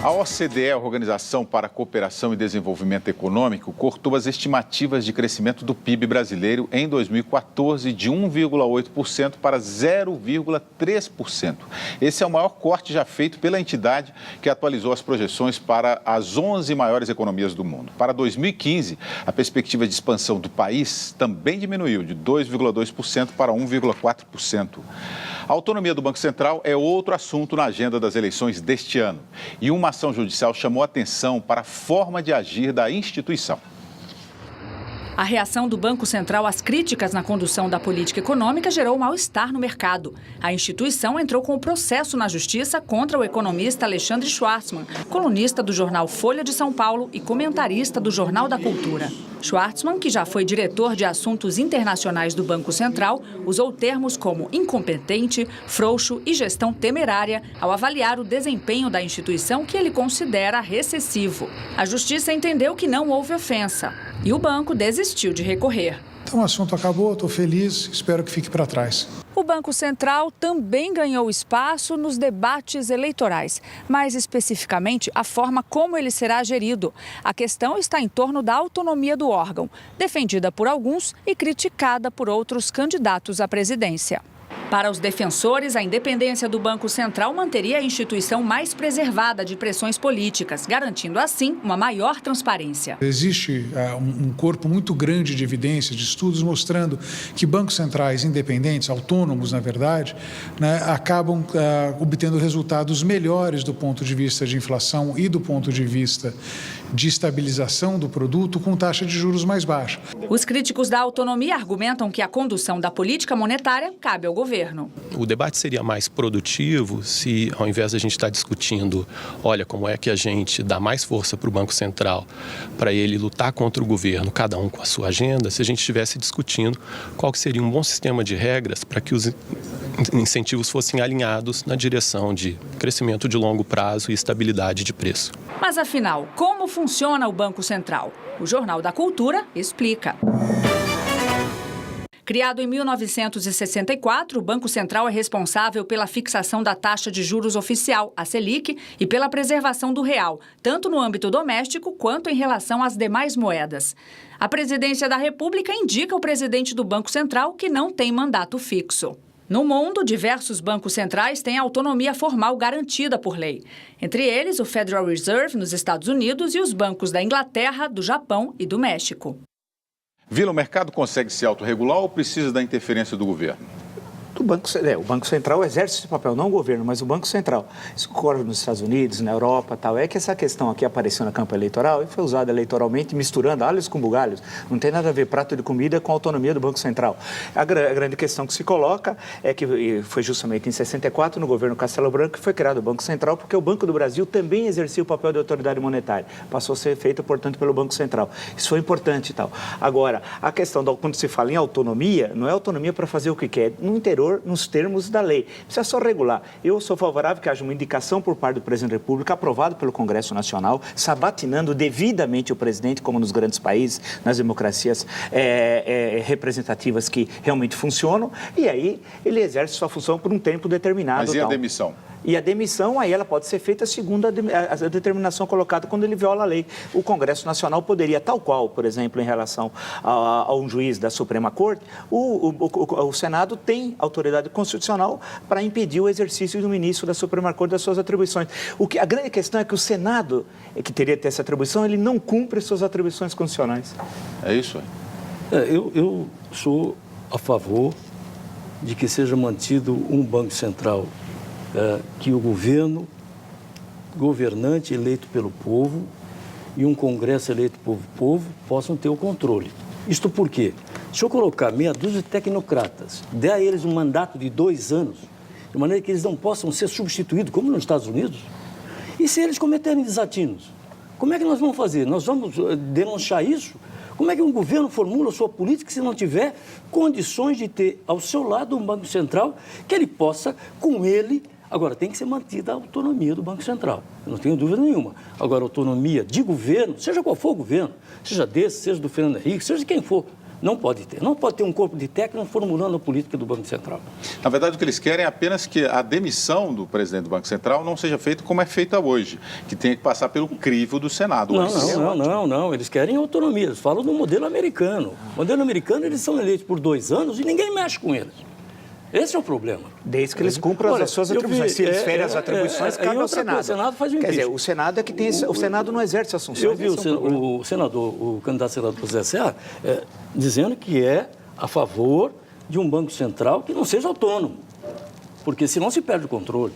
A OCDE, a Organização para a Cooperação e Desenvolvimento Econômico, cortou as estimativas de crescimento do PIB brasileiro em 2014 de 1,8% para 0,3%. Esse é o maior corte já feito pela entidade, que atualizou as projeções para as 11 maiores economias do mundo. Para 2015, a perspectiva de expansão do país também diminuiu de 2,2% para 1,4%. A autonomia do Banco Central é outro assunto na agenda das eleições deste ano. E uma ação judicial chamou atenção para a forma de agir da instituição. A reação do Banco Central às críticas na condução da política econômica gerou mal-estar no mercado. A instituição entrou com o processo na justiça contra o economista Alexandre Schwartzman, colunista do jornal Folha de São Paulo e comentarista do Jornal da Cultura. Schwartzman, que já foi diretor de assuntos internacionais do Banco Central, usou termos como incompetente, frouxo e gestão temerária ao avaliar o desempenho da instituição, que ele considera recessivo. A justiça entendeu que não houve ofensa e o banco desistiu de recorrer. Então o assunto acabou, estou feliz, espero que fique para trás. O Banco Central também ganhou espaço nos debates eleitorais, mais especificamente a forma como ele será gerido. A questão está em torno da autonomia do órgão, defendida por alguns e criticada por outros candidatos à presidência. Para os defensores, a independência do Banco Central manteria a instituição mais preservada de pressões políticas, garantindo assim uma maior transparência. Existe um corpo muito grande de evidências, de estudos mostrando que bancos centrais independentes, autônomos na verdade, acabam obtendo resultados melhores do ponto de vista de inflação e do ponto de vista de estabilização do produto com taxa de juros mais baixa. Os críticos da autonomia argumentam que a condução da política monetária cabe ao governo. O debate seria mais produtivo se, ao invés de a gente estar discutindo, olha, como é que a gente dá mais força para o Banco Central, para ele lutar contra o governo, cada um com a sua agenda, se a gente estivesse discutindo qual que seria um bom sistema de regras para que os incentivos fossem alinhados na direção de crescimento de longo prazo e estabilidade de preço. Mas, afinal, como funciona o Banco Central? O Jornal da Cultura explica. Criado em 1964, o Banco Central é responsável pela fixação da taxa de juros oficial, a Selic, e pela preservação do real, tanto no âmbito doméstico quanto em relação às demais moedas. A Presidência da República indica o presidente do Banco Central, que não tem mandato fixo. No mundo, diversos bancos centrais têm autonomia formal garantida por lei. Entre eles, o Federal Reserve nos Estados Unidos e os bancos da Inglaterra, do Japão e do México. Vila, o mercado consegue se autorregular ou precisa da interferência do governo? O Banco Central exerce esse papel, não o governo, mas o Banco Central. Isso ocorre nos Estados Unidos, na Europa, tal. É que essa questão aqui apareceu na campanha eleitoral e foi usada eleitoralmente, misturando alhos com bugalhos. Não tem nada a ver prato de comida com a autonomia do Banco Central. A grande questão que se coloca é que foi justamente em 64, no governo Castelo Branco, que foi criado o Banco Central, porque o Banco do Brasil também exercia o papel de autoridade monetária. Passou a ser feito, portanto, pelo Banco Central. Isso foi importante e tal. Agora, a questão, quando se fala em autonomia, não é autonomia para fazer o que quer. No interior, nos termos da lei. Precisa só regular. Eu sou favorável que haja uma indicação por parte do presidente da República, aprovado pelo Congresso Nacional, sabatinando devidamente o presidente, como nos grandes países, nas democracias representativas que realmente funcionam, e aí ele exerce sua função por um tempo determinado. Mas e a demissão? E a demissão, aí ela pode ser feita segundo a determinação colocada quando ele viola a lei. O Congresso Nacional poderia, tal qual, por exemplo, em relação a um juiz da Suprema Corte, o Senado tem autoridade constitucional para impedir o exercício do ministro da Suprema Corte das suas atribuições. A grande questão é que o Senado, que teria que ter essa atribuição, ele não cumpre suas atribuições constitucionais. É isso? Eu sou a favor de que seja mantido um Banco Central que o governante eleito pelo povo e um Congresso eleito pelo povo possam ter o controle. Isto por quê? Se eu colocar meia dúzia de tecnocratas, der a eles um mandato de 2 anos, de maneira que eles não possam ser substituídos, como nos Estados Unidos, e se eles cometerem desatinos, como é que nós vamos fazer? Nós vamos denunciar isso? Como é que um governo formula a sua política se não tiver condições de ter ao seu lado um Banco Central que ele possa, com ele... Agora, tem que ser mantida a autonomia do Banco Central, eu não tenho dúvida nenhuma. Agora, a autonomia de governo, seja qual for o governo, seja desse, seja do Fernando Henrique, seja de quem for, Não pode ter. Não pode ter um corpo de técnicos formulando a política do Banco Central. Na verdade, o que eles querem é apenas que a demissão do presidente do Banco Central não seja feita como é feita hoje, que tenha que passar pelo crivo do Senado. Não. Eles querem autonomia. Eles falam do modelo americano. O modelo americano, eles são eleitos por 2 anos e ninguém mexe com eles. Esse é o problema. Desde que eles cumpram as suas atribuições. Se eles ferem as atribuições, cabe ao Senado. O Senado faz o Quer dizer, o Senado é que tem... O Senado não exerce as funções. Eu vi o senador, o candidato senador José Serra, dizendo que é a favor de um Banco Central que não seja autônomo, porque senão se perde o controle.